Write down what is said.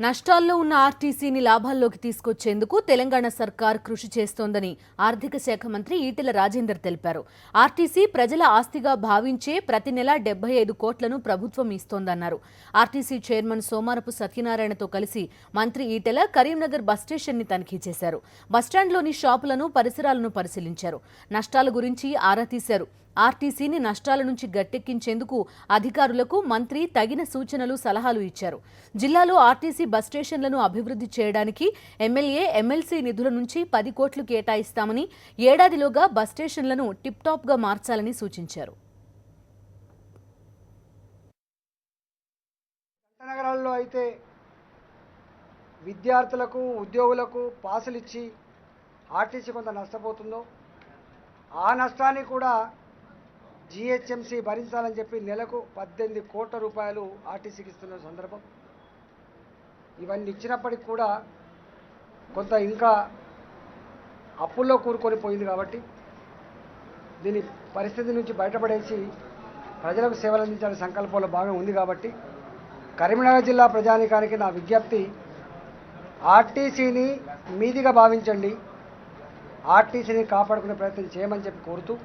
నష్టాల్లో ఉన్న ఆర్టీసీని లాభాల్లోకి తీసుకొచ్చేందుకు తెలంగాణ సర్కార్ కృషి చేస్తోందని ఆర్థిక శాఖ మంత్రి ఈటెల రాజేందర్ తెలిపారు. ఆర్టీసీ ప్రజల ఆస్తిగా భావించే ప్రతి నెల 75 కోట్లను ప్రభుత్వం ఇస్తోందన్నారు. ఆర్టీసీ చైర్మన్ సోమారపు సత్యనారాయణతో కలిసి మంత్రి ఈటెల కరీంనగర్ బస్స్టేషన్ ని తనిఖీ చేశారు. బస్టాండ్లోని షాపులను, పరిసరాలను పరిశీలించారు. నష్టాల గురించి ఆరా తీశారు. ఆర్టీసీని నష్టాల నుంచి గట్టెక్కించేందుకు అధికారులకు మంత్రి తగిన సూచనలు, సలహాలు ఇచ్చారు. జిల్లాలో ఆర్టీసీ బస్ స్టేషన్లను అభివృద్ధి చేయడానికి ఎమ్మెల్యే, ఎమ్మెల్సీ నిధుల నుంచి 10 కోట్లు కేటాయిస్తామని, ఏడాదిలోగా బస్ స్టేషన్లను టిప్ టాప్ గా మార్చాలని సూచించారు. నగరాల్లో అయితే విద్యార్థులకు, ఉద్యోగులకు పాసులు ఇచ్చి ఆర్టీసీ కొంత నష్టపోతుందో ఆ నష్టాన్ని కూడా జిహెచ్ఎంసీ భరించాలని చెప్పి నెలకు 18 కోట్ల రూపాయలు ఆర్టీసీకి ఇస్తున్న సందర్భం. ఇవన్నీ ఇచ్చినప్పటికి కూడా కొంత ఇంకా అప్పుల్లో కూరుకొని పోయింది కాబట్టి దీని పరిస్థితి నుంచి బయటపడేసి ప్రజలకు సేవలు అందించాలని సంకల్పంలో భాగం ఉంది. కాబట్టి కరీంనగర్ జిల్లా ప్రజానీకానికి నా విజ్ఞప్తి, ఆర్టీసీని మీదిగా భావించండి, ఆర్టీసీని కాపాడుకునే ప్రయత్నం చేయమని చెప్పి కోరుతూ